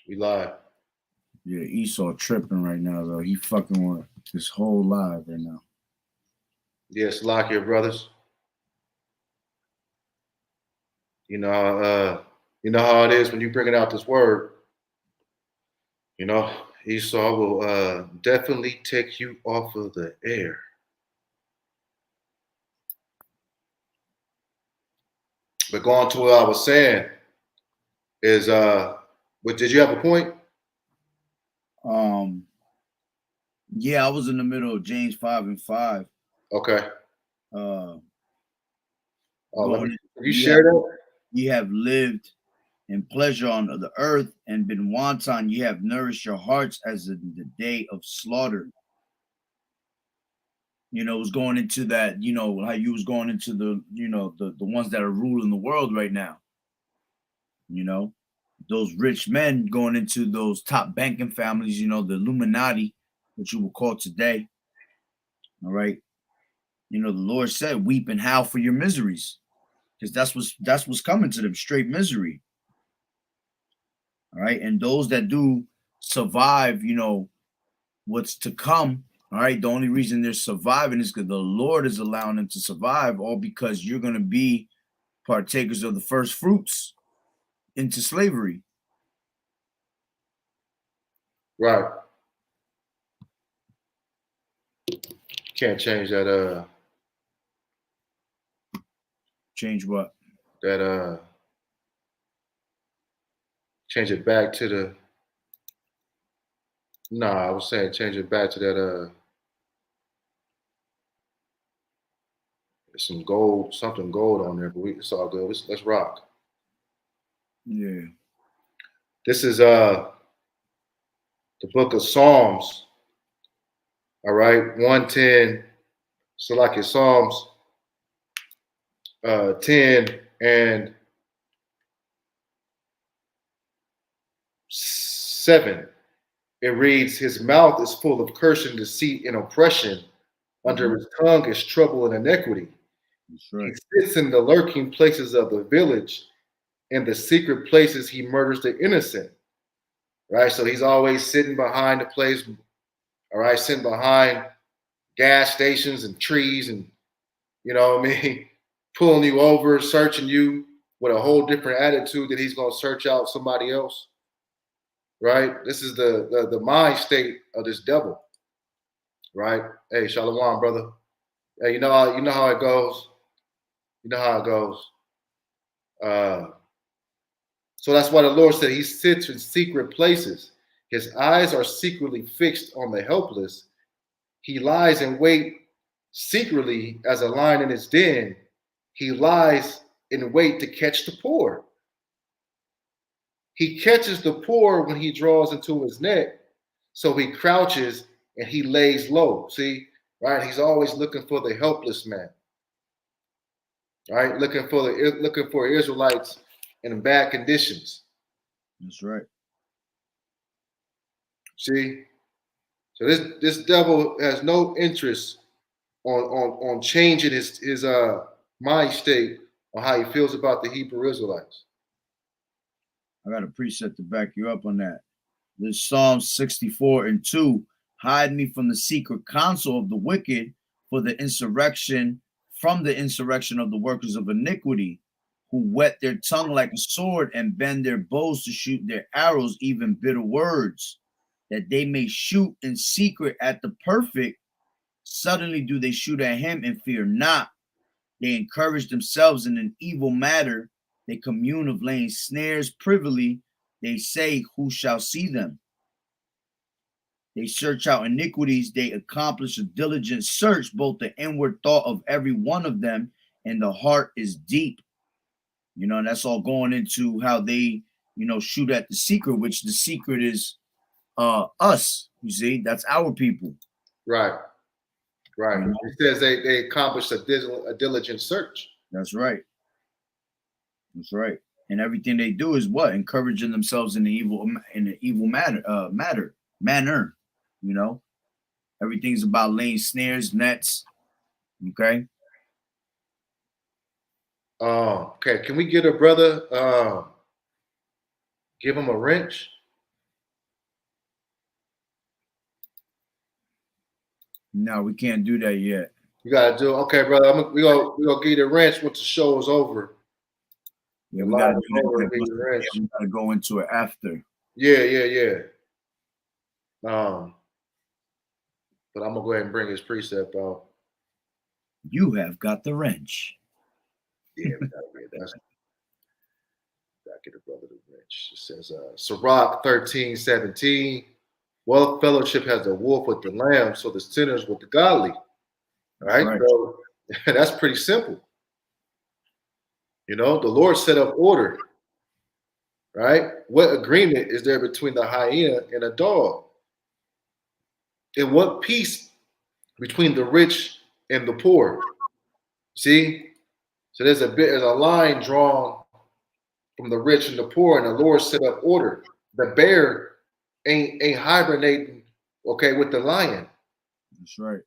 We live. Yeah, Esau tripping right now though. He fucking with this whole live right now. Yes, lock your brothers. You know, you know how it is when you bringing out this word. You know, Esau will definitely take you off of the air. But going to what I was saying is, what did you have a point? Um, yeah, I was in the middle of James 5:5. Okay. Uh, Let me. going, Can you ye share have that? ye have lived in pleasure on the earth and been wanton. Ye have nourished your hearts as in the day of slaughter. It was going into that. How you was going into the ones that are ruling the world right now. You know, those rich men going into those top banking families. The Illuminati, what you would call today. All right. The Lord said, "Weep and howl for your miseries," because that's what's coming to them, straight misery. All right, and those that do survive, what's to come. All right, the only reason they're surviving is because the Lord is allowing them to survive, all because you're going to be partakers of the first fruits into slavery. Right. Can't change that. Change what? That change it back to the. Nah, I was saying change it back to that. There's some gold, something gold on there, but it's all good. Let's rock. Yeah. This is the book of Psalms. All right, 110. So like your Psalms 10 and 7. It reads, "His mouth is full of cursing, deceit, and oppression. Under Mhm. his tongue is trouble and iniquity. That's He right. sits in the lurking places of the village. In the secret places, he murders the innocent." Right? So he's always sitting behind the place, all right, sitting behind gas stations and trees and, you know what I mean, pulling you over, searching you with a whole different attitude that he's going to search out somebody else. Right? This is the mind state of this devil. Right? Hey, Shalom, brother. Hey, you know how it goes. You know how it goes. Uh, so that's why the Lord said he sits in secret places. His eyes are secretly fixed on the helpless. He lies in wait secretly as a lion in his den. He lies in wait to catch the poor. He catches the poor when he draws into his net. So he crouches and he lays low. See, right? He's always looking for the helpless man. Right? Looking for Israelites in bad conditions. That's right. See? So this devil has no interest on changing his mind state on how he feels about the Hebrew Israelites. I got a preset to back you up on that. This Psalm 64:2. Hide me from the secret counsel of the wicked, for the insurrection, from the insurrection of the workers of iniquity, who whet their tongue like a sword and bend their bows to shoot their arrows, even bitter words, that they may shoot in secret at the perfect. Suddenly do they shoot at him and fear not. They encourage themselves in an evil matter. They commune of laying snares privily. They say, who shall see them? They search out iniquities. They accomplish a diligent search, both the inward thought of every one of them, and the heart is deep. And that's all going into how they, shoot at the secret, which the secret is us. You see, that's our people. Right, right. You know, It says they accomplished a diligent search. that's right. That's right. And everything they do is what? Encouraging themselves in the evil manner. You know, everything's about laying snares, nets. Okay. Okay, can we get a brother? Give him a wrench. No, we can't do that yet. You gotta do okay, brother. We gonna give you the wrench once the show is over. Yeah, The we gotta live do is that. over, Yeah, give you the wrench. we gotta go into it after. Yeah. But I'm gonna go ahead and bring his precept out. You have got the wrench. Yeah, we gotta get that. Gotta get a brother the wrench. It says Sirach 13:17. Well, fellowship has a wolf with the lamb, so the sinners with the godly. All right. Right. So that's pretty simple. You know, the Lord set up order, right? What agreement is there between the hyena and a dog? And what peace between the rich and the poor? See? So there's a line drawn from the rich and the poor, and the Lord set up order. The bear ain't hibernating, okay, with the lion, That's right.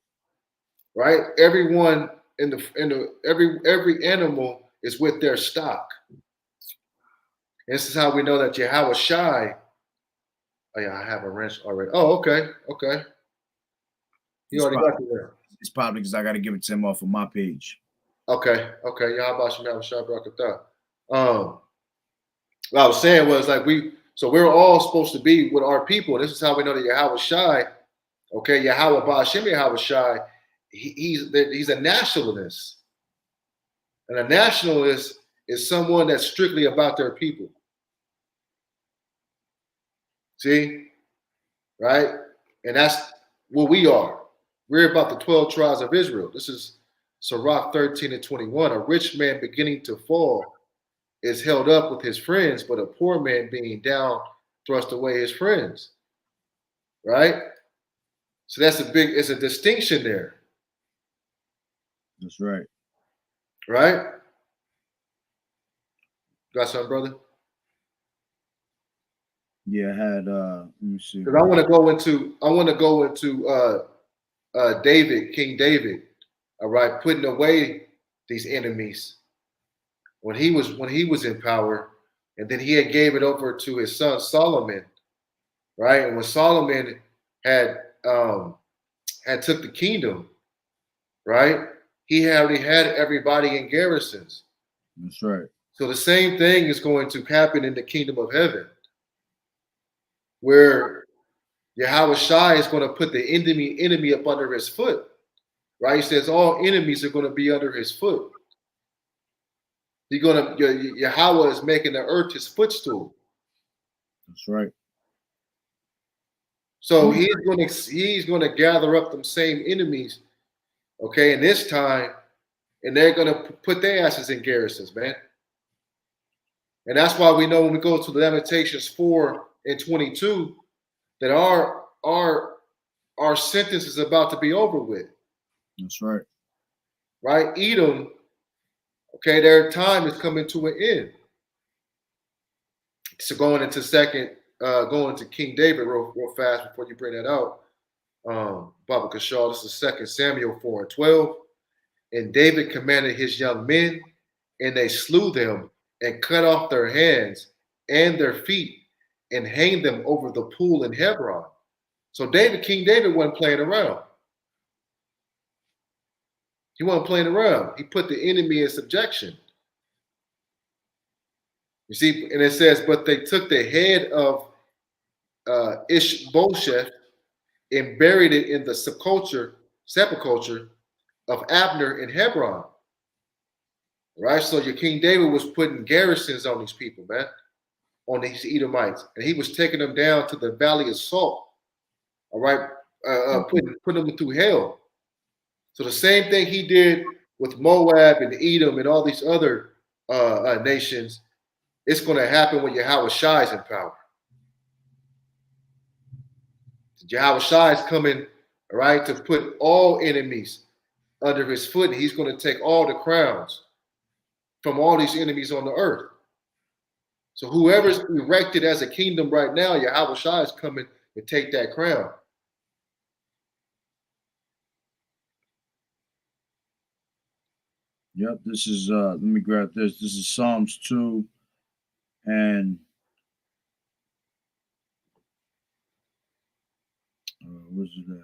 right? Everyone every animal is with their stock. This is how we know that Yahweh Shai. Oh yeah, I have a wrench already. Oh, okay. You It's already probably, got it there. it's probably because I got to give it to him off of my page. Okay. Yahweh Shai Barakatah. What I was saying was like we're all supposed to be with our people. This is how we know that Yahweh Shai, okay, Yahweh Ba'ashem Yahweh Shai, he's a nationalist. And a nationalist is someone that's strictly about their people. See? Right? And that's what we are. We're about the 12 tribes of Israel. This is Sirach 13:21. A rich man beginning to fall is held up with his friends, but a poor man being down thrust away his friends. Right? So it's a distinction there. That's right. Right? Got something, brother? Yeah, I had let me see. Because I want to go into David, King David, all right, putting away these enemies when he was in power, and then he had gave it over to his son Solomon, right? And when Solomon had had took the kingdom, right? He already had everybody in garrisons. That's right. So the same thing is going to happen in the kingdom of heaven, where Yahweh Shai is going to put the enemy up under his foot. Right? He says all enemies are going to be under his foot. Yahweh is making the earth his footstool. That's right. So he's going to gather up them same enemies, okay, in this time, and they're going to put their asses in garrisons, man. And that's why we know when we go to Lamentations 4:22 that our sentence is about to be over with. That's right. Right? Edom, okay, their time is coming to an end. So going to King David real fast before you bring that out. Baba Kashal, this is 2 Samuel 4:12. And David commanded his young men, and they slew them and cut off their hands and their feet and hanged them over the pool in Hebron. So King David wasn't playing around. He wasn't playing around. He put the enemy in subjection. You see, and it says, but they took the head of Ishbosheth and buried it in the sepulchre of Abner in Hebron. Right? So your King David was putting garrisons on these people, man, on these Edomites. And he was taking them down to the valley of Salt. All right. Putting them through hell. So the same thing he did with Moab and Edom and all these other nations, it's going to happen when Yahweh Shai is in power. Yahweh Shai is coming, all right, to put all enemies under his foot. And he's going to take all the crowns from all these enemies on the earth. So whoever's erected as a kingdom right now, Yahweh Shai is coming to take that crown. Yep, this is let me grab this. This is Psalms 2 and where's it at?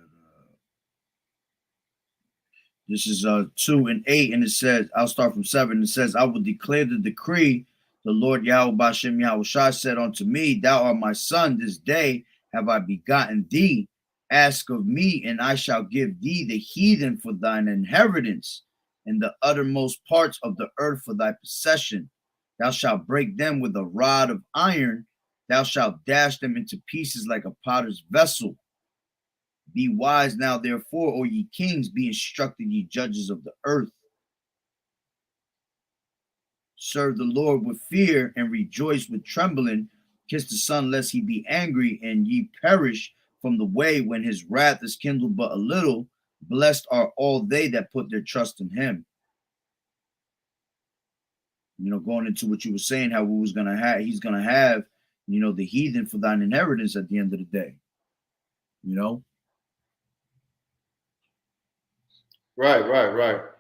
This is 2 and 8, and it says, I'll start from 7. It says, I will declare the decree. The Lord Yahweh Bashem Yahweh Shai said unto me, Thou art my son, this day have I begotten thee. Ask of me, and I shall give thee the heathen for thine inheritance, and the uttermost parts of the earth for thy possession. Thou shalt break them with a rod of iron. Thou shalt dash them into pieces like a potter's vessel. Be wise now, therefore, O ye kings, be instructed, ye judges of the earth. Serve the Lord with fear and rejoice with trembling. Kiss the Son, lest he be angry and ye perish from the way when his wrath is kindled but a little. Blessed are all they that put their trust in him. You know, going into what you were saying, how we was gonna have, he's gonna have, you know, the heathen for thine inheritance at the end of the day. You know? Right.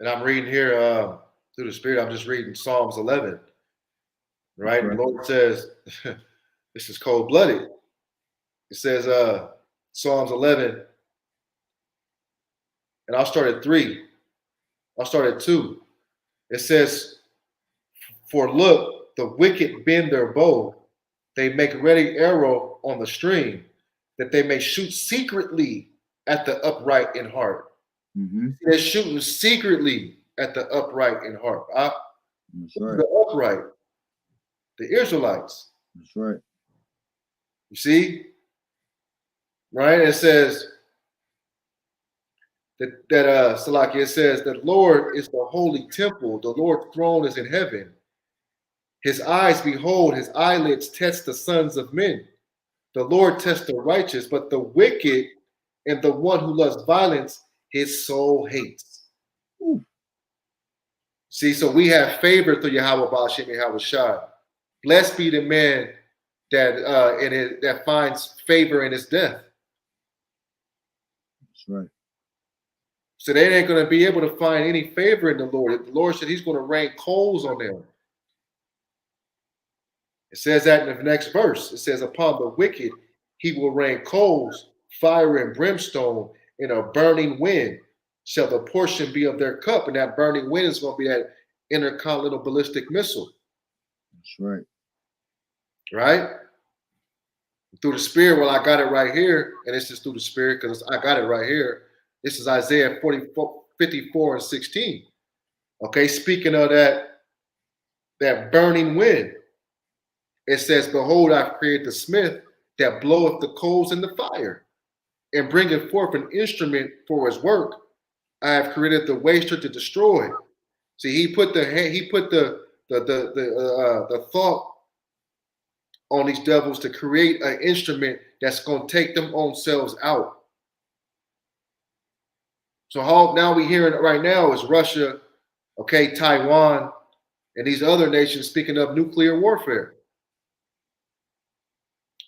And I'm reading here through the Spirit. I'm just reading Psalms 11. Right? Right. The Lord says, this is cold blooded. It says, Psalms 11, and I'll start at 3. I'll start at 2. It says, For look, the wicked bend their bow. They make ready arrow on the string, that they may shoot secretly at the upright in heart. Mm-hmm. They're shooting secretly at the upright in heart. That's right. The upright, the Israelites. That's right. You see? Right? It says that Salaki, it says that Lord is the holy temple, the Lord's throne is in heaven. His eyes behold, his eyelids test the sons of men. The Lord tests the righteous, but the wicked and the one who loves violence, his soul hates. Ooh. See, so we have favor through Yahweh Ba'ashem Yahweh Shai. Blessed be the man that that finds favor in his death. That's right. So they ain't going to be able to find any favor in the Lord. The Lord said he's going to rain coals on them. It says that in the next verse. It says, upon the wicked, he will rain coals, fire and brimstone, in a burning wind shall the portion be of their cup. And that burning wind is going to be that intercontinental ballistic missile. That's right. Right? Through the Spirit, well, I got it right here. And this is through the Spirit because I got it right here. This is Isaiah 54 and 16. Okay, speaking of that burning wind. It says, behold, I've created the smith that bloweth the coals in the fire and bringeth forth an instrument for his work. I have created the waster to destroy. See, he put the thought on these devils to create an instrument that's going to take them own selves out. So how now we hearing right now is Russia, okay, Taiwan, and these other nations speaking of nuclear warfare.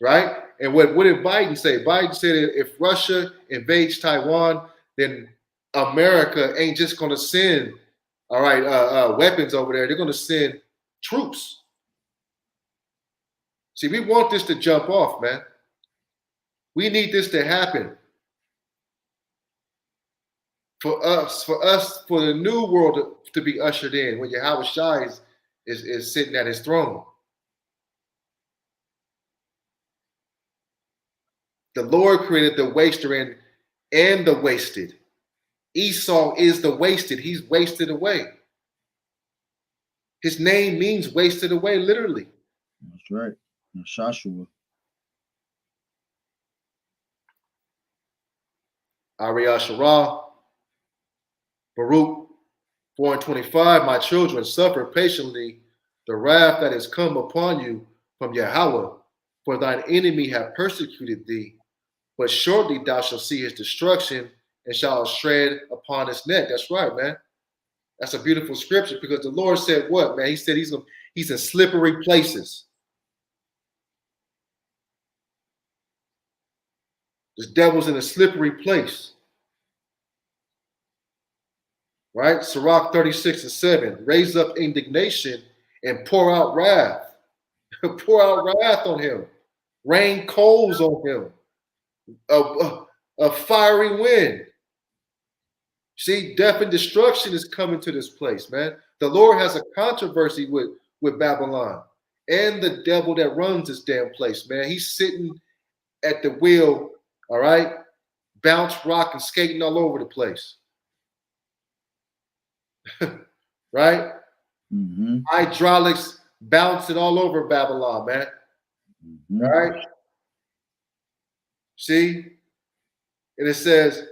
Right? And what did Biden say? Biden said if Russia invades Taiwan, then America ain't just going to send, all right, weapons over there. They're going to send troops. See, we want this to jump off, man. We need this to happen. For the new world to be ushered in when Yahweh Shai is sitting at his throne. The Lord created the waster and the wasted. Esau is the wasted. He's wasted away. His name means wasted away, literally. That's right. That's Joshua. Ariah Shara, Baruch 4 and 25, my children, suffer patiently the wrath that has come upon you from Yahweh, for thine enemy have persecuted thee. But shortly thou shalt see his destruction and shalt shred upon his neck. That's right, man. That's a beautiful scripture because the Lord said what, man? He said he's in slippery places. This devil's in a slippery place. Right? Sirach 36 and 7. Raise up indignation and pour out wrath. Pour out wrath on him. Rain coals on him. A fiery wind. See, death and destruction is coming to this place, man. The Lord has a controversy with Babylon and the devil that runs this damn place, man. He's sitting at the wheel, all right, bounce, rock, and skating all over the place. Right? Mm-hmm. Hydraulics bouncing all over Babylon, man. Mm-hmm. All right? See? And it says,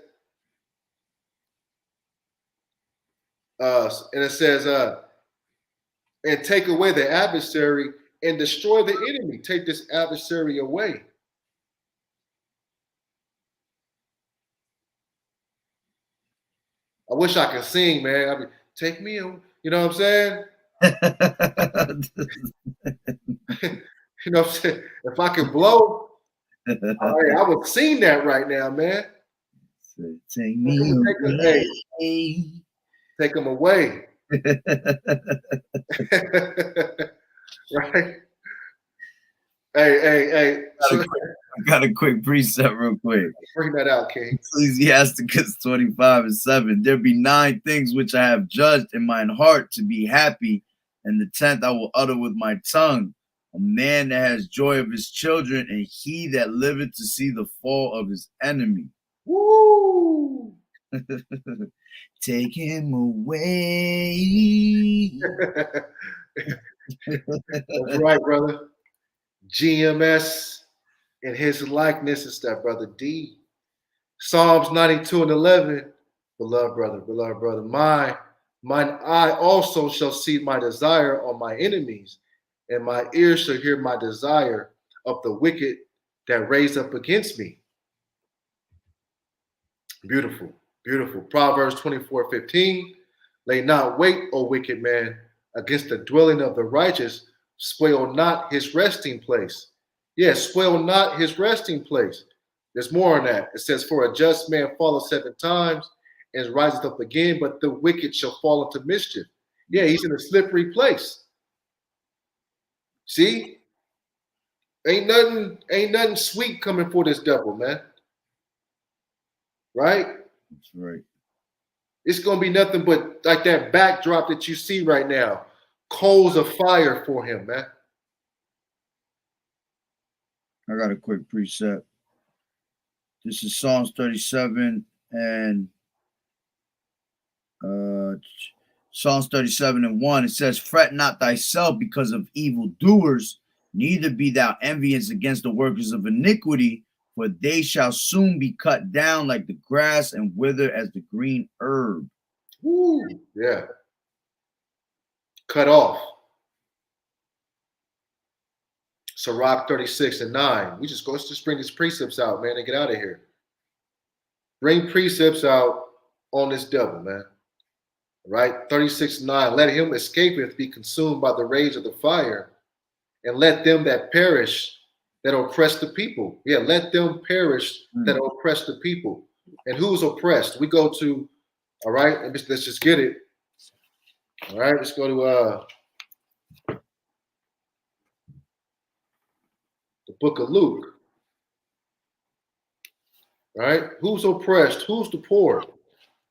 and take away the adversary and destroy the enemy. Take this adversary away. I wish I could sing, man. I mean, take me, you know what I'm saying? You know what I'm saying? If I could blow, I would sing that right now, man. So take me away. Take them away. Right? Hey. I got a quick precept real quick. Bring that out, King. Ecclesiasticus 25:7. There be 9 things which I have judged in mine heart to be happy, and the 10th I will utter with my tongue. A man that has joy of his children, and he that liveth to see the fall of his enemy. Woo! Take him away. That's right, brother. GMS in his likeness is that brother D. Psalms 92:11. Beloved brother, mine eye also shall see my desire on my enemies, and my ears shall hear my desire of the wicked that raise up against me. Beautiful, beautiful. Proverbs 24:15. Lay not wait, O wicked man, against the dwelling of the righteous. Spoil not his resting place. Yes, spoil not his resting place. There's more on that. It says, for a just man falleth 7 times and riseth up again, but the wicked shall fall into mischief. Yeah, he's in a slippery place. See? Ain't nothing sweet coming for this devil, man. Right? That's right. It's gonna be nothing but like that backdrop that you see right now. Coals of fire for him, man. I got a quick precept. This is Psalms 37 and Psalms 37:1. It says, fret not thyself because of evildoers, neither be thou envious against the workers of iniquity, for they shall soon be cut down like the grass and wither as the green herb. Woo, yeah. Cut off. Sirach 36:9. Let's just bring these precepts out, man, and get out of here. Bring precepts out on this devil, man. Right? 36:9. Let him escapeth be consumed by the rage of the fire, and let them that perish that oppress the people. Yeah, let them perish that oppress the people. And who's oppressed? We go to, all right, let's just get it. All right, let's go to the book of Luke. All right, who's oppressed? Who's the poor?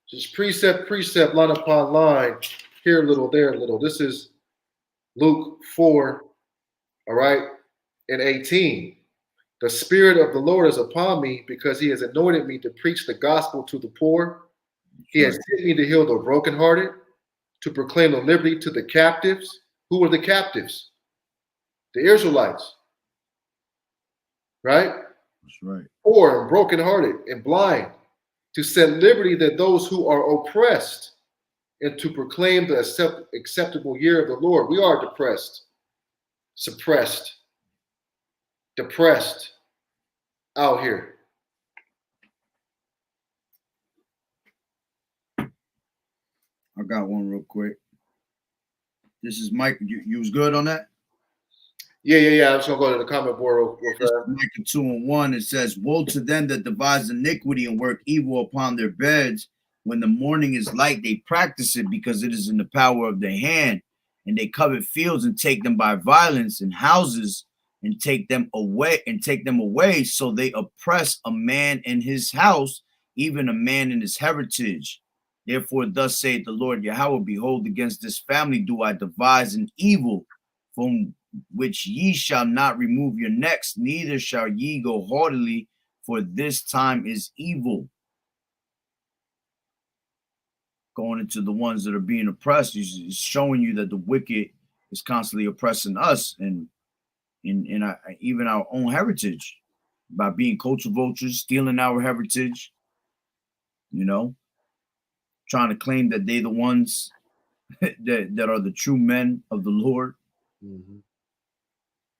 Just precept, line upon line, here a little, there a little. This is Luke 4, all right, and 18. The Spirit of the Lord is upon me because he has anointed me to preach the gospel to the poor. He has sent me to heal the brokenhearted, to proclaim the liberty to the captives. Who are the captives? The Israelites. Right? That's right. Poor and brokenhearted and blind, to set liberty to those who are oppressed, and to proclaim the acceptable year of the Lord. We are depressed, suppressed, depressed out here. I got one real quick. This is Mike. You was good on that? Yeah. I'm just gonna go to the comment board real fast. Micah 2:1. It says, woe to them that devise iniquity and work evil upon their beds. When the morning is light, they practice it because it is in the power of their hand. And they covet fields and take them by violence, and houses and take them away. So they oppress a man in his house, even a man in his heritage. Therefore, thus saith the Lord Yahweh, behold, against this family do I devise an evil, from which ye shall not remove your necks, neither shall ye go haughtily, for this time is evil. Going into the ones that are being oppressed, is showing you that the wicked is constantly oppressing us and in our, even our own heritage, by being culture vultures, stealing our heritage, you know, trying to claim that they the ones that are the true men of the Lord. Mm-hmm.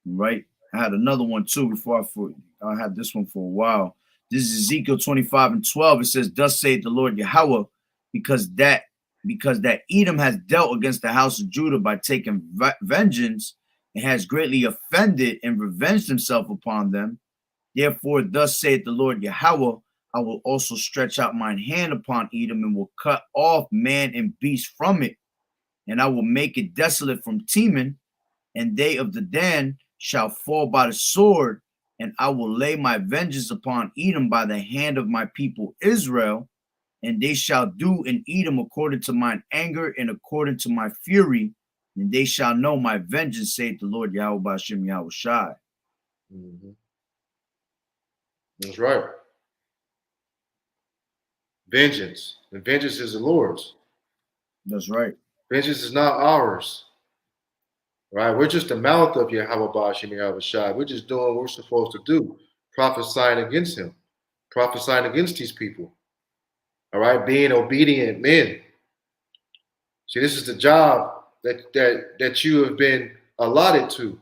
Right? I had another one too before I had this one for a while. This is Ezekiel 25:12. It says, thus saith the Lord Yahweh, because that Edom has dealt against the house of Judah by taking vengeance, and has greatly offended and revenged himself upon them. Therefore, thus saith the Lord Yahweh, I will also stretch out mine hand upon Edom, and will cut off man and beast from it, and I will make it desolate from Teman, and they of the Dan shall fall by the sword, and I will lay my vengeance upon Edom by the hand of my people Israel, and they shall do in Edom according to mine anger and according to my fury, and they shall know my vengeance, saith the Lord Yahweh B'Hashem Yahweh Shai. Mm-hmm. That's right. Vengeance. And vengeance is the Lord's. That's right. Vengeance is not ours. Right? We're just the mouth of Yahweh B'Hashem Yahweh Shai. We're just doing what we're supposed to do, prophesying against him, prophesying against these people. All right, being obedient men. See, this is the job that you have been allotted to.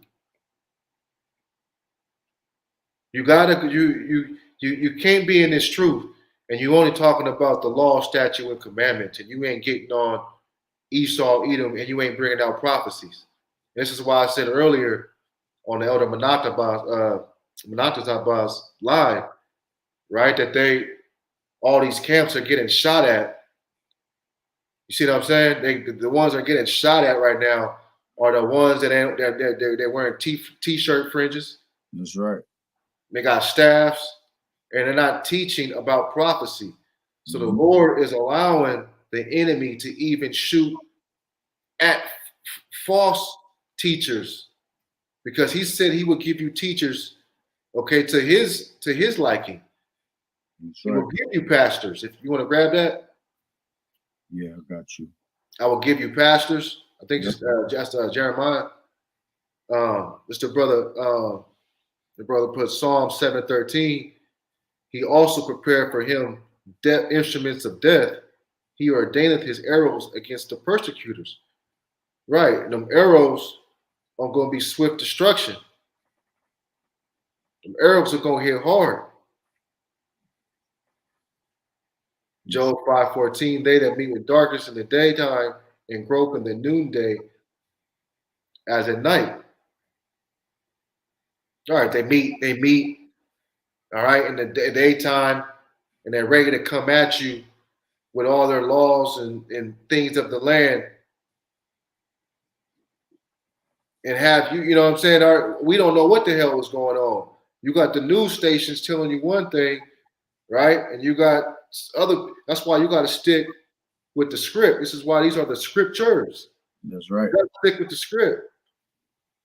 You can't be in this truth, and you only talking about the law, statute, and commandments, and you ain't getting on Esau, Edom, and you ain't bringing out prophecies. This is why I said earlier on the Elder Manata's live, right, that all these camps are getting shot at. You see what I'm saying? The ones that are getting shot at right now are the ones they're wearing t-shirt fringes. That's right. They got staffs, and they're not teaching about prophecy. So the Lord is allowing the enemy to even shoot at false teachers, because he said he would give you teachers, okay, to his liking. That's He right. will give you pastors. If you want to grab that. Yeah, I got you. I will give you pastors. I think just Jeremiah. Just the brother put Psalm 7:13. He also prepared for him instruments of death. He ordaineth his arrows against the persecutors. Right, and them arrows are going to be swift destruction. Them arrows are going to hit hard. Job 5:14, they that meet with darkness in the daytime and grope in the noonday as at night. All right, they meet, all right, in the daytime, and they're ready to come at you with all their laws and things of the land. And have you know what I'm saying? We don't know what the hell was going on. You got the news stations telling you one thing, right? And you got that's why you got to stick with the script. This is why these are the scriptures. That's right. You got to stick with the script.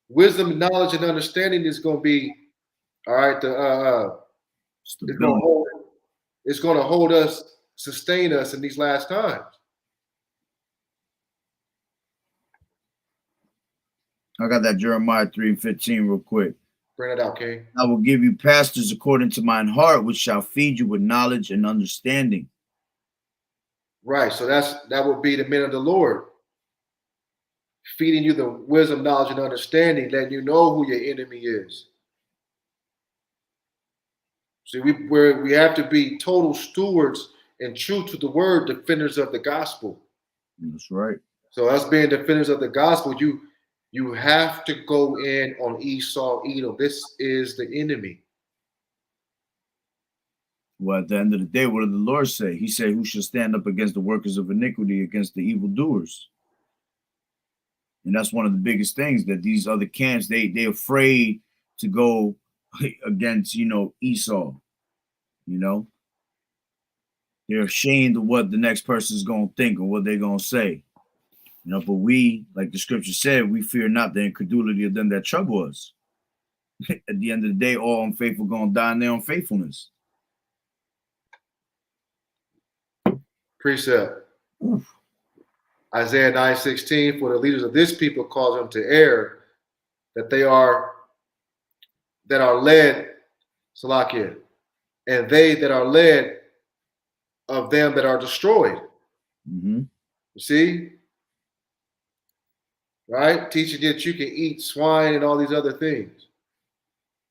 Wisdom, knowledge, and understanding is going to be, all right, it's going to hold us, sustain us in these last times. I got that Jeremiah 3:15 real quick. Bring it out, King. I will give you pastors according to mine heart, which shall feed you with knowledge and understanding. Right. So that would be the men of the Lord, feeding you the wisdom, knowledge, and understanding, letting you know who your enemy is. See, we have to be total stewards and true to the word, defenders of the gospel. That's right. So us being defenders of the gospel, you have to go in on Esau, Edom. This is the enemy. Well, at the end of the day, what did the Lord say? He said, who shall stand up against the workers of iniquity, against the evildoers? And that's one of the biggest things, that these other camps, they're afraid to go against, Esau, They're ashamed of what the next person is going to think or what they're going to say. You know, but we, like the scripture said, we fear not the incredulity of them that trouble us. At the end of the day, all unfaithful going to die in their unfaithfulness. Precept. Oof. Isaiah 9:16, for the leaders of this people cause them to err, that are led, Salakia, and they that are led of them that are destroyed. Mm-hmm. You see? Right? Teaching that you can eat swine and all these other things.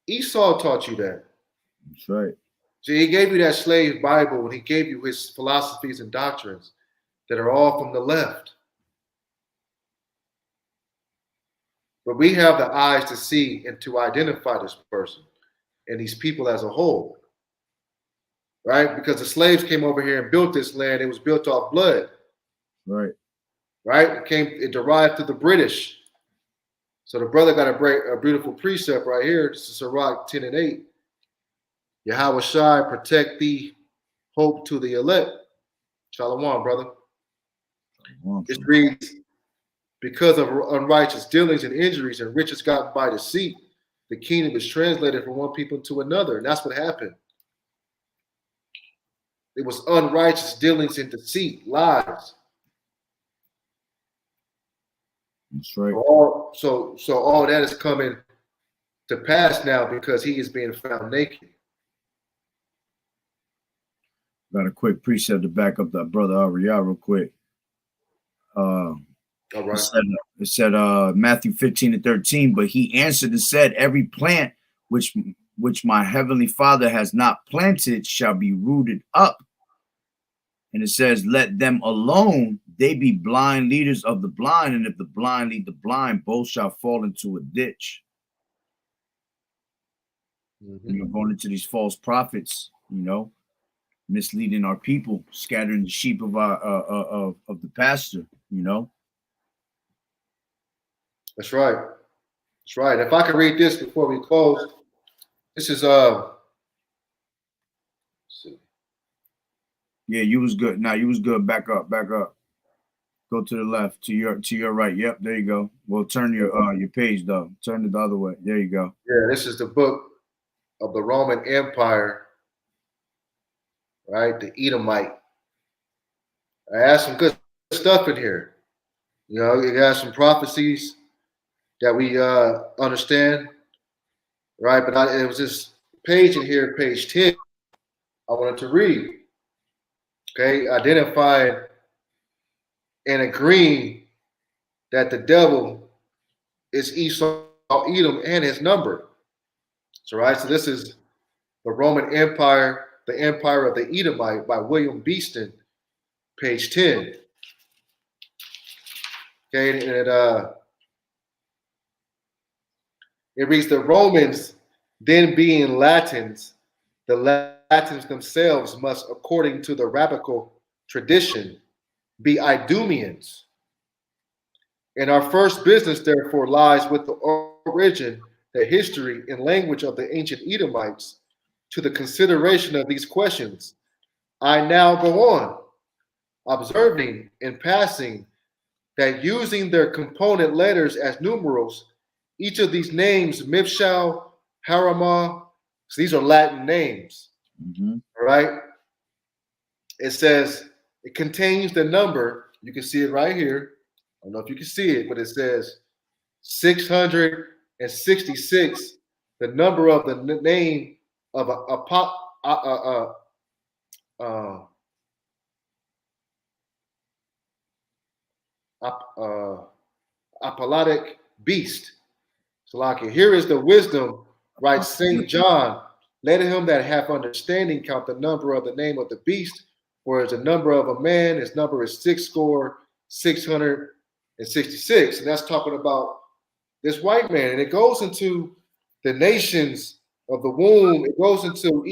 Esau taught you that. That's right. See, he gave you that slave Bible and he gave you his philosophies and doctrines that are all from the left. But we have the eyes to see and to identify this person and these people as a whole. Right? Because the slaves came over here and built this land. It was built off blood. Right. Right? It derived to the British. So the brother got a beautiful precept right here. This is Sirach 10:8. Yahweh Shai, protect thee, hope to the elect. Shalom, brother. Shalom. It reads, because of unrighteous dealings and injuries and riches gotten by deceit, the kingdom is translated from one people to another. And that's what happened. It was unrighteous dealings and deceit, lies. That's right. So all that is coming to pass now because he is being found naked. Got a quick precept to back up that brother Ariah real quick. All right. It said Matthew 15:13, but he answered and said, every plant which my heavenly Father has not planted shall be rooted up. And it says, let them alone, they be blind leaders of the blind, and if the blind lead the blind, both shall fall into a ditch. Mm-hmm. You know, going into these false prophets, you know, misleading our people, scattering the sheep of our of the pastor, you know. That's right. That's right. If I could read this before we close, this is let's see. Yeah, you was good. Now you was good. Back up. Go to the left, to your right. Yep, there you go. Well, turn your page though. Turn it the other way. There you go. Yeah, this is the book of the Roman Empire, right? The Edomite. I have some good stuff in here. You know, you got some prophecies that we understand, right? But it was this page in here, page 10, I wanted to read. Okay, identifying and agreeing that the devil is Esau, Edom, and his number. So, right, so this is the Roman Empire, the Empire of the Edomite by William Beeston, page 10. Okay, and it reads, the Romans, then being Latins, the Latins themselves must, according to the rabbinical tradition, be Idumeans. And our first business, therefore, lies with the origin, the history, and language of the ancient Edomites. To the consideration of these questions, I now go on, observing in passing that using their component letters as numerals, each of these names, Mifshal, Haramah, so these are Latin names, Mm-hmm. all right? It says, it contains the number, you can see it right here. I don't know if you can see it, but it says 666, the number of the name of apostolic beast. So, like, here is the wisdom, writes St. John. Let him that hath understanding count the number of the name of the beast, whereas the number of a man, his number is 666. And that's talking about this white man. And it goes into the nations of the womb. It goes into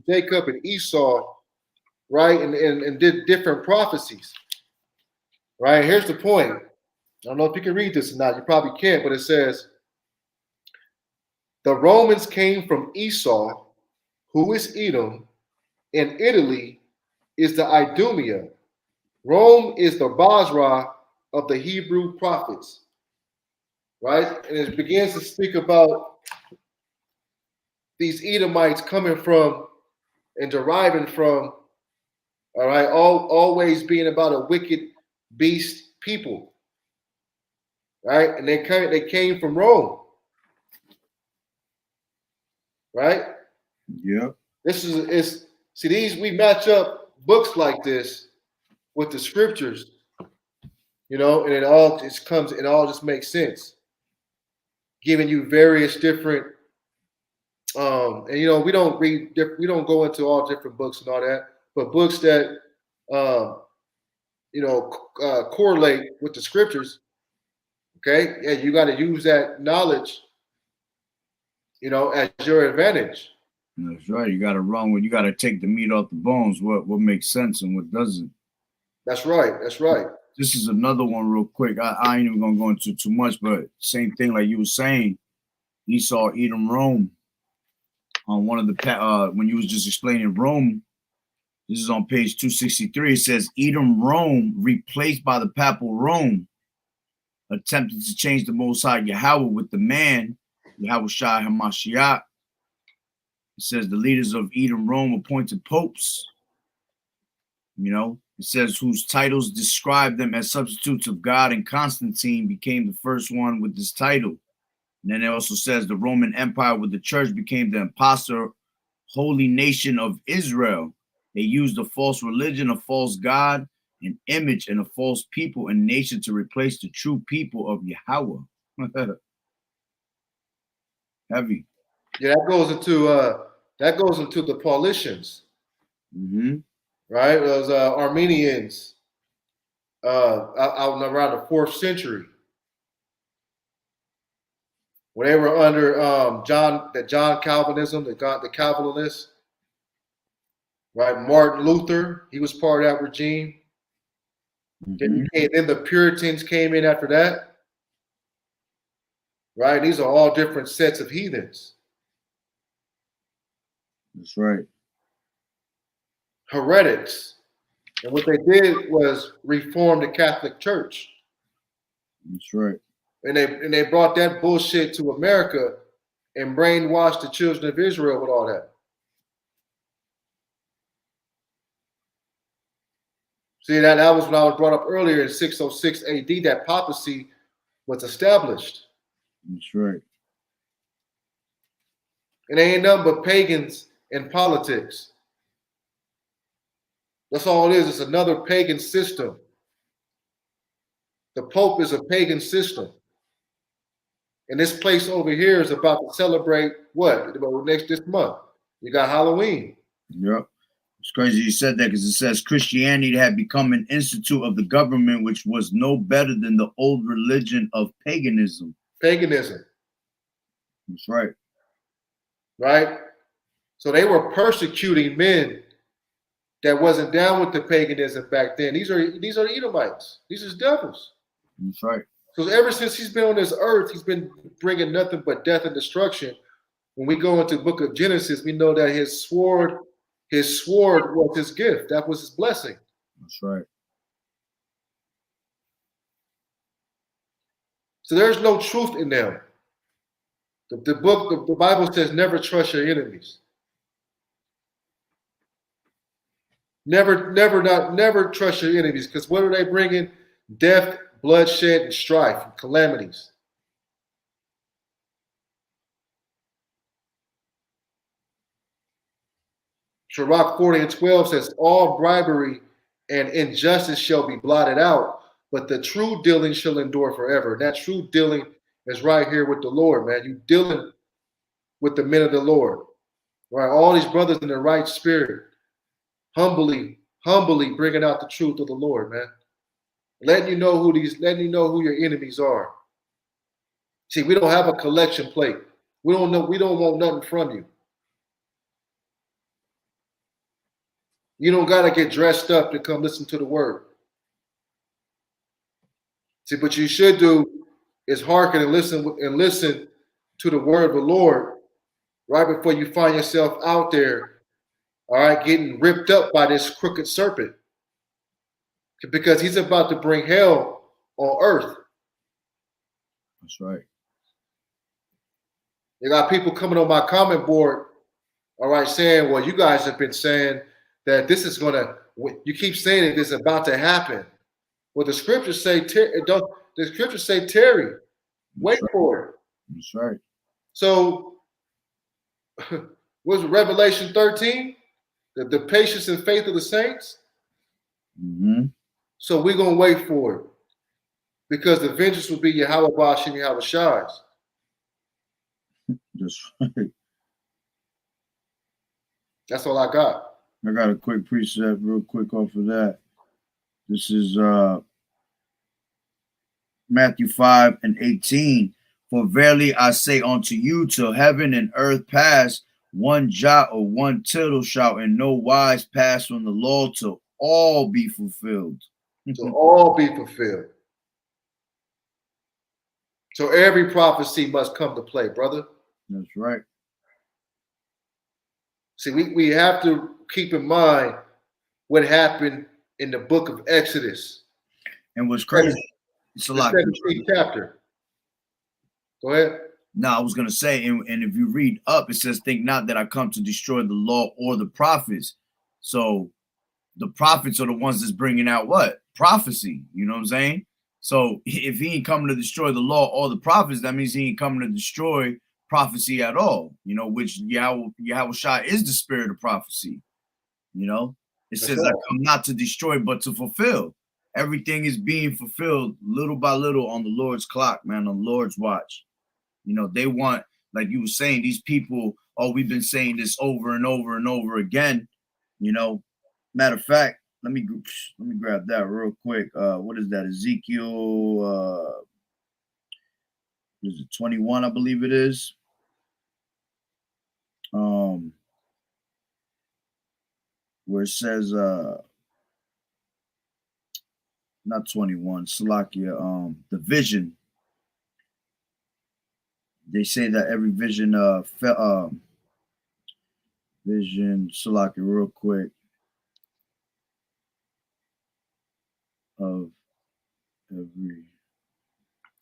Jacob and Esau, right? And did different prophecies. Right? Here's the point. I don't know if you can read this or not. You probably can't, but it says, the Romans came from Esau, who is Edom, in Italy, is the Idumea. Rome is the Basra of the Hebrew prophets, right? And it begins to speak about these Edomites coming from and deriving from, all right, always being about a wicked beast people, right? And they came from Rome, right? Yeah. This is see these we match up books like this with the scriptures, and it all just makes sense, giving you various different and we don't we don't go into all different books and all that, but books that um, correlate with the scriptures. Okay, yeah, you got to use that knowledge, as your advantage. That's right. You got to run with. You got to take the meat off the bones. What makes sense and what doesn't. That's right. That's right. This is another one real quick. I ain't even gonna go into too much, but same thing like you were saying. Esau, Edom, Rome. On one of the when you was just explaining Rome, this is on page 263. It says Edom, Rome, replaced by the papal Rome, attempted to change the Most High Yahweh with the man Yahweh Shai Hamashiach. It says the leaders of Edom, Rome appointed popes. It says whose titles describe them as substitutes of God, and Constantine became the first one with this title. And then it also says the Roman Empire with the church became the impostor holy nation of Israel. They used a false religion, a false God, an image, and a false people and nation to replace the true people of Yahweh. Heavy. Yeah, that goes into the Paulicians, right? Those Armenians out around the 4th century. When they were under John Calvinism, the Calvinists, right? Martin Luther, he was part of that regime. Then the Puritans came in after that, right? These are all different sets of heathens. That's right. Heretics. And what they did was reform the Catholic Church. That's right. And they brought that bullshit to America and brainwashed the children of Israel with all that. See, that was when I was brought up earlier in 606 AD, that papacy was established. That's right. And they ain't nothing but pagans in politics. That's all it is. It's another pagan system. The Pope is a pagan system. And this place over here is about to celebrate what? This month. You got Halloween. Yep. It's crazy you said that because it says Christianity had become an institute of the government, which was no better than the old religion of paganism. Paganism. That's right. Right? So they were persecuting men that wasn't down with the paganism back then. These are the Edomites. These are devils. That's right. So ever since he's been on this earth, he's been bringing nothing but death and destruction. When we go into the book of Genesis, we know that his sword was his gift. That was his blessing. That's right. So there's no truth in them. The Bible says never trust your enemies. Never trust your enemies, because what are they bringing? Death, bloodshed, and strife, and calamities. Sirach 40:12 says, all bribery and injustice shall be blotted out, but the true dealing shall endure forever. And that true dealing is right here with the Lord, man. You dealing with the men of the Lord, right? All these brothers in the right spirit, humbly bringing out the truth of the Lord, man. Letting you know who your enemies are. See, we don't have a collection plate. We don't want nothing from you. You don't gotta get dressed up to come listen to the word. See, what you should do is hearken and listen to the word of the Lord right before you find yourself out there all right, getting ripped up by this crooked serpent because he's about to bring hell on earth. That's right. You got people coming on my comment board, all right, saying, well, you guys have been saying that this is going to, you keep saying that this is about to happen. Well, the scriptures say, the scriptures say, tarry, wait for it. That's right. So, was Revelation 13? The patience and faith of the saints? Mm-hmm. So we're going to wait for it. Because the vengeance will be Yahweh Bashim Yahweh Shai's. That's right. That's all I got. I got a quick precept real quick off of that. This is Matthew 5:18. For verily I say unto you, till heaven and earth pass, one jot or one tittle shall in no wise pass from the law till all be fulfilled. To all be fulfilled. So every prophecy must come to play, brother. That's right. See, we have to keep in mind what happened in the book of Exodus. And what's crazy, it's a lot. 17th chapter. Go ahead. No, I was going to say, and if you read up, it says, think not that I come to destroy the law or the prophets. So the prophets are the ones that's bringing out what? Prophecy. You know what I'm saying? So if he ain't coming to destroy the law or the prophets, that means he ain't coming to destroy prophecy at all. You know, which Yahweh Shai is the spirit of prophecy. You know, it says, I come not to destroy, but to fulfill. Everything is being fulfilled little by little on the Lord's clock, man, on the Lord's watch. You know, they want, like you were saying, these people, oh, we've been saying this over and over and over again. You know, matter of fact, let me grab that real quick. What is that? Ezekiel, is it 21? I believe it is. Where it says, not 21, Salakia, the vision. They say that every vision, vision, Salakia, real quick, of every.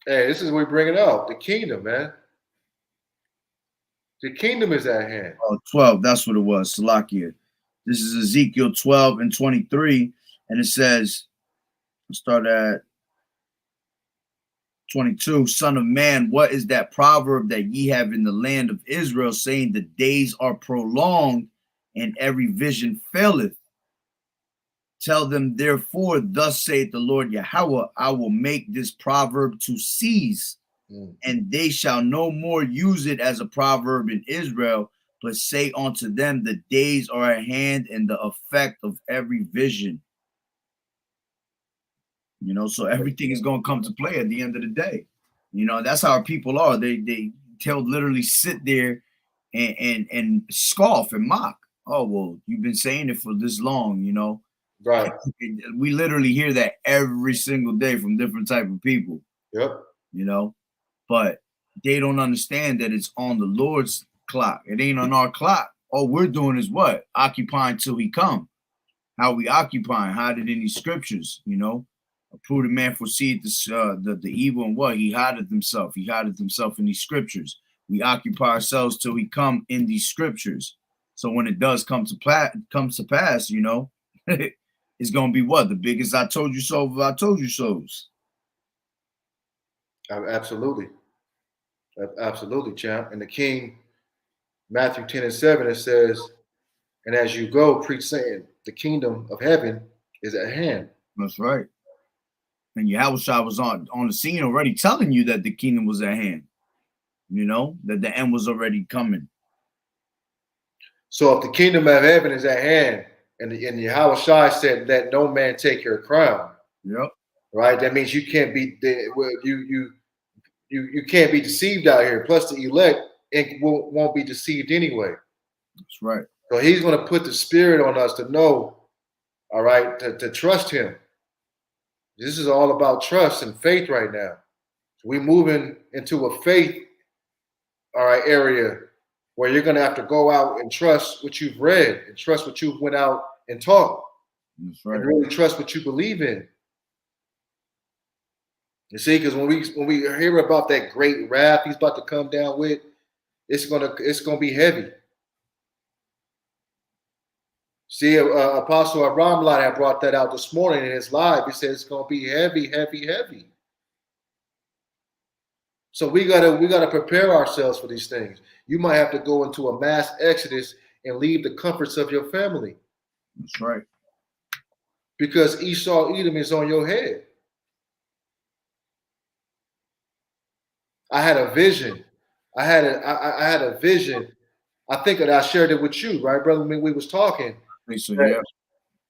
Hey, this is what we bring it out. The kingdom, man. The kingdom is at hand. Oh, 12, that's what it was, Salakia. This is Ezekiel 12:23, and it says, let's start at 22. Son of man, what is that proverb that ye have in the land of Israel, saying the days are prolonged and every vision faileth? Tell them, therefore, thus saith the Lord Yahweh, I will make this proverb to cease, and they shall no more use it as a proverb in Israel, but say unto them, the days are at hand and the effect of every vision. You know, so everything is going to come to play at the end of the day. You know, that's how our people are. They'll literally sit there and scoff and mock. Oh, well, you've been saying it for this long, you know. Right. We literally hear that every single day from different type of people. Yep. You know, but they don't understand that it's on the Lord's clock. It ain't on our clock. All we're doing is what? Occupying till he come. How we occupying, hide it in these scriptures, you know. A prudent man foreseeth the evil and what? He hideth himself. He hideth himself in these scriptures. We occupy ourselves till we come in these scriptures. So when it does come to pass, you know, it's going to be what? The biggest I told you so of I told you so's. Absolutely. Absolutely, champ. And the king, Matthew 10:7, it says, and as you go, preach saying, the kingdom of heaven is at hand. That's right. And Yahweh Shai was on the scene already telling you that the kingdom was at hand. You know, that the end was already coming. So if the kingdom of heaven is at hand, and Yahweh Shai said, let no man take your crown. Yep. Right? That means you can't be you can't be deceived out here. Plus the elect won't be deceived anyway. That's right. So he's going to put the spirit on us to know, all right, to trust him. This is all about trust and faith right now. So we're moving into a faith, all right, area where you're going to have to go out and trust what you've read and trust what you went out and taught That's right. and really trust what you believe in. You see, because when we hear about that great wrath he's about to come down with, it's gonna be heavy. See, Apostle Ramlad had brought that out this morning in his live. He said it's gonna be heavy, heavy, heavy. So we gotta prepare ourselves for these things. You might have to go into a mass exodus and leave the comforts of your family. That's right. Because Esau Edom is on your head. I had a vision. I had a vision. I think that I shared it with you, right, brother? When we was talking. So, yeah.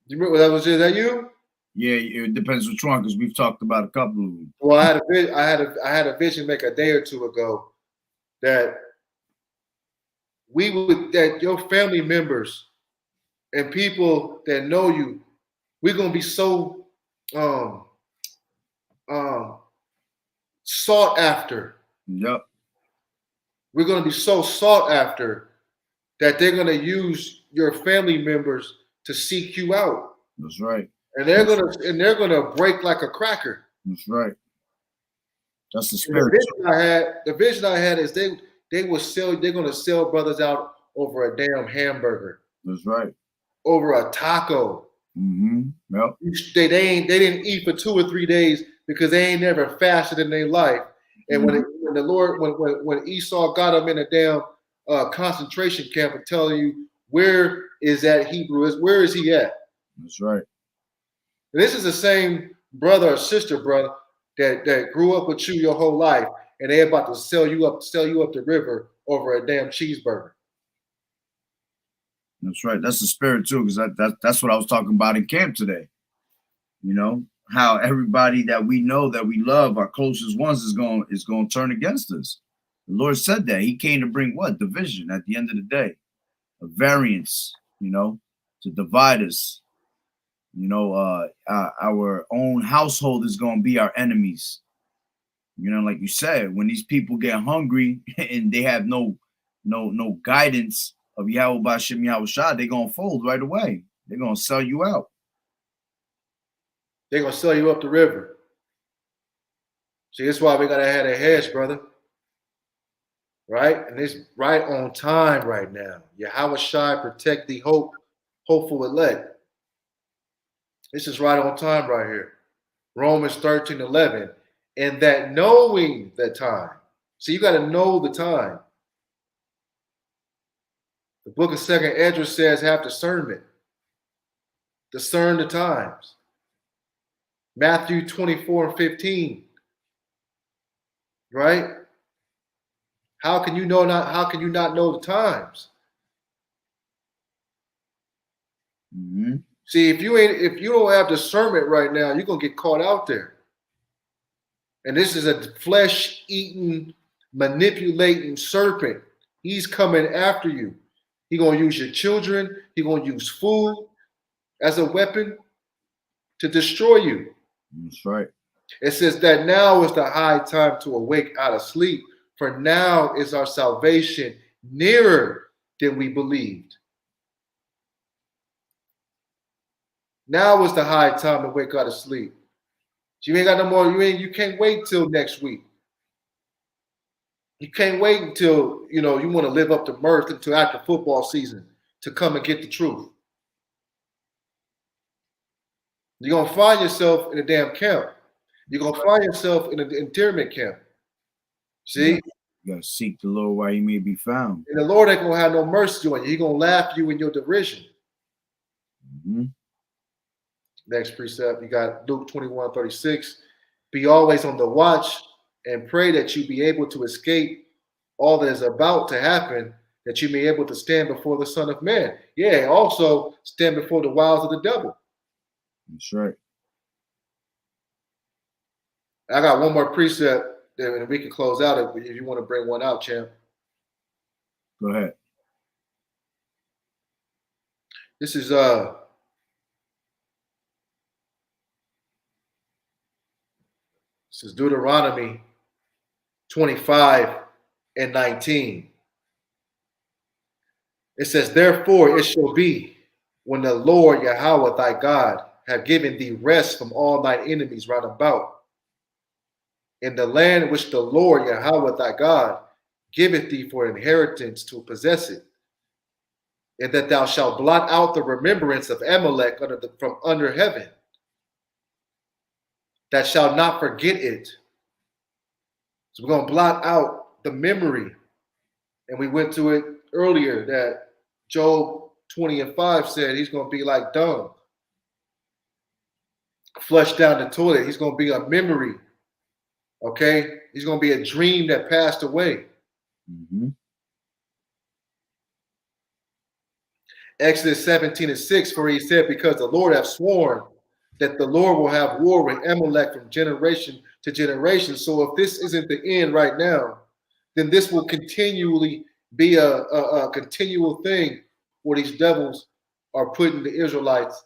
Do you remember is that you? Yeah, it depends which one, because we've talked about a couple of them. Well, I had a vision like a day or two ago that that your family members and people that know you, we're gonna be so sought after. Yep. We're gonna be so sought after that they're gonna use your family members to seek you out. That's right. And they're gonna break like a cracker. That's right. That's the spirit. The vision I had is they're gonna sell brothers out over a damn hamburger. That's right. Over a taco. Mm-hmm. Yep. They didn't eat for 2 or 3 days because they ain't never fasted in their life. And when Esau got them in a damn concentration camp and telling you where is that Hebrew where is he at? That's right. And this is the same brother or sister, brother, that grew up with you your whole life, and they're about to sell you up the river over a damn cheeseburger. That's right. That's the spirit too, because that's what I was talking about in camp today. You know, how everybody that we know, that we love, our closest ones is going to turn against us. The Lord said that He came to bring what? Division at the end of the day, a variance, you know, to divide us. You know, our own household is going to be our enemies. You know, like you said, when these people get hungry and they have no guidance of Yahweh B'Shem Yahweh Shah, they're going to fold right away. They're going to sell you out. They're going to sell you up the river. See, that's why we got to have a hedge, brother. Right? And it's right on time right now. Yahweh Shai protect the hopeful elect. This is right on time right here. Romans 13:11. And that knowing the time. So you got to know the time. The book of 2nd Ezra says have discernment. Discern the times. Matthew 24:15. Right? How can you not know the times? Mm-hmm. See, if you don't have discernment right now, you're gonna get caught out there. And this is a flesh-eating, manipulating serpent. He's coming after you. He's gonna use your children. He's gonna use food as a weapon to destroy you. That's right. It says that now is the high time to awake out of sleep, for now is our salvation nearer than we believed. Now is the high time to wake out of sleep. You ain't got no more. You can't wait till next week. You can't wait until you want to live up to mirth until after football season to come and get the truth. You're gonna find yourself in a damn camp. You're gonna find yourself in an internment camp. See? You gotta seek the Lord while He may be found. And the Lord ain't gonna have no mercy on you. He's gonna laugh at you in your derision. Mm-hmm. Next precept, you got Luke 21:36. Be always on the watch and pray that you be able to escape all that is about to happen, that you may be able to stand before the Son of Man. Yeah, also stand before the wiles of the devil. That's right. I got one more precept, and we can close out if you want to bring one out, champ. Go ahead. This is Deuteronomy 25:19. It says, therefore it shall be when the Lord Yahweh thy God have given thee rest from all thine enemies round about, in the land which the Lord Yahweh thy God giveth thee for inheritance to possess it, and that thou shalt blot out the remembrance of Amalek from under heaven, that shalt not forget it. So we're going to blot out the memory. And we went to it earlier that Job 20:5 said he's going to be like dung, flushed down the toilet. He's going to be a memory. Okay? He's going to be a dream that passed away. Mm-hmm. Exodus 17:6, for he said, because the Lord hath sworn that the Lord will have war with Amalek from generation to generation. So if this isn't the end right now, then this will continually be a continual thing where these devils are putting the Israelites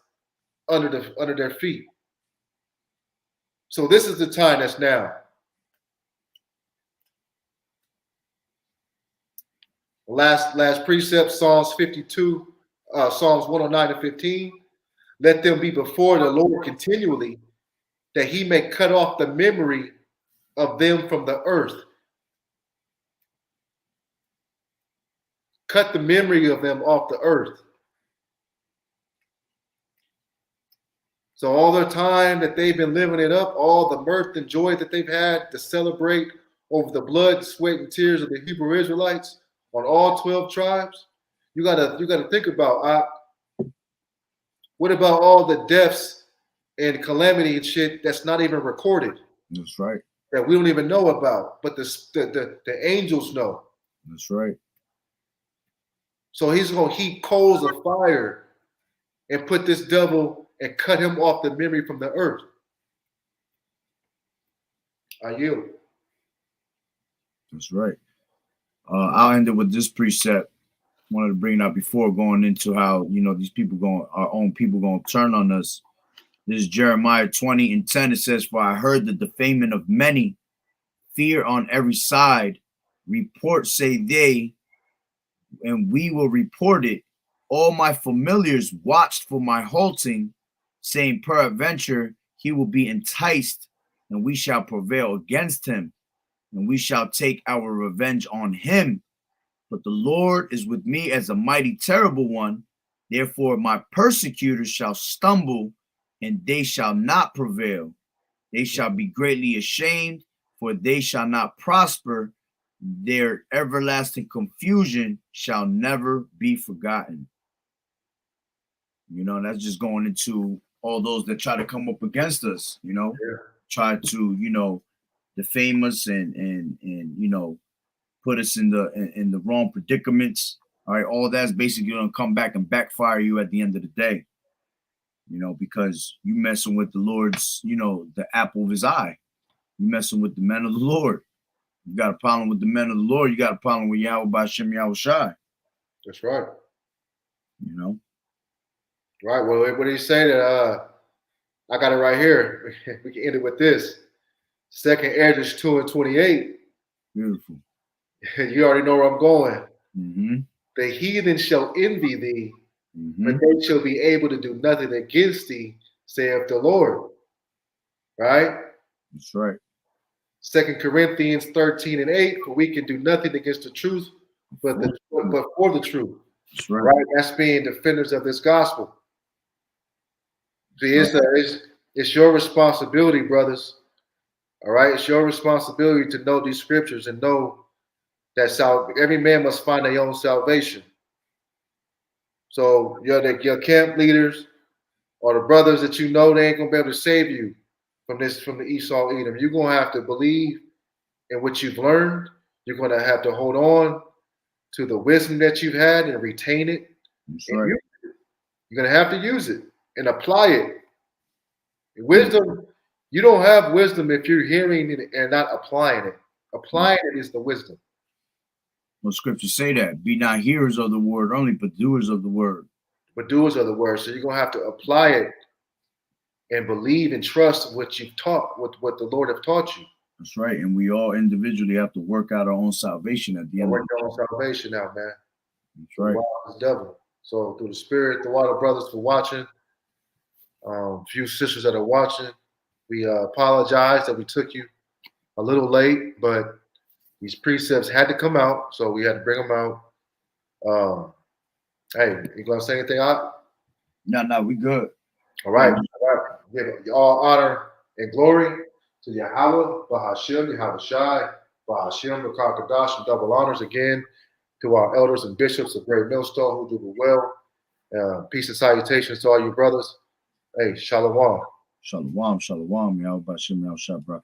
under their feet. So this is the time that's now. Last precept, Psalms 52, Psalms 109 and 15. Let them be before the Lord continually, that he may cut off the memory of them from the earth. Cut the memory of them off the earth. So all the time that they've been living it up, all the mirth and joy that they've had to celebrate over the blood, sweat, and tears of the Hebrew Israelites on all 12 tribes, you gotta think about what about all the deaths and calamity and shit that's not even recorded? That's right. That we don't even know about, but the angels know. That's right. So he's gonna heap coals of fire and put this devil and cut him off the memory from the earth. I yield. That's right. I'll end it with this precept. Wanted to bring it up before going into how, these people our own people going to turn on us. This is Jeremiah 20:10. It says, for I heard the defaming of many, fear on every side. Report, say they, and we will report it. All my familiars watched for my halting, saying, peradventure he will be enticed, and we shall prevail against him, and we shall take our revenge on him. But the Lord is with me as a mighty terrible one. Therefore my persecutors shall stumble, and they shall not prevail. They shall be greatly ashamed, for they shall not prosper. Their everlasting confusion shall never be forgotten. That's just going into all those that try to come up against us, try to, defame us and put us in the wrong predicaments. All right, all that's basically gonna come back and backfire you at the end of the day. Because you messing with the Lord's, the apple of his eye. You messing with the men of the Lord. You got a problem with the men of the Lord. You got a problem with Yahweh B'Shem Yahweh Shai. That's right. Right. Well, what did he say that I got it right here. We can end it with this. 2nd Esdras 2:28. Beautiful. You already know where I'm going. Mm-hmm. The heathen shall envy thee, mm-hmm. but they shall be able to do nothing against thee, saith the Lord. Right? That's right. 2 Corinthians 13:8. For we can do nothing against the truth, but for the truth. That's right. Right? That's being defenders of this gospel. See, it's your responsibility, brothers. All right, it's your responsibility to know these scriptures and know that every man must find their own salvation. So your camp leaders or the brothers that they ain't gonna be able to save you from the Esau Edom. You're gonna have to believe in what you've learned. You're gonna have to hold on to the wisdom that you've had and retain it. That's right. You're gonna have to use it and apply it. Wisdom, you don't have wisdom if you're hearing it and not applying it. Applying it is the wisdom. Well, scriptures say that. Be not hearers of the word only, but doers of the word. But doers of the word. So you're going to have to apply it and believe and trust what you've taught, what the Lord have taught you. That's right. And we all individually have to work out our own salvation at the end. Work our own salvation out, man. That's right. This devil. So through the spirit, the water brothers for watching. Few sisters that are watching, we apologize that we took you a little late, but these precepts had to come out, so we had to bring them out. Hey, you gonna say anything out? No, we good. All right, all right. Give all honor and glory to Yahweh, Bahashim, Yahweh Shai, Bahashim, Rakakadash, and double honors again to our elders and bishops of Great Millstone who do well. Peace and salutations to all you brothers. Hey, shalom. Shalom, shalom, y'all. Bashim, y'all, Shabrak.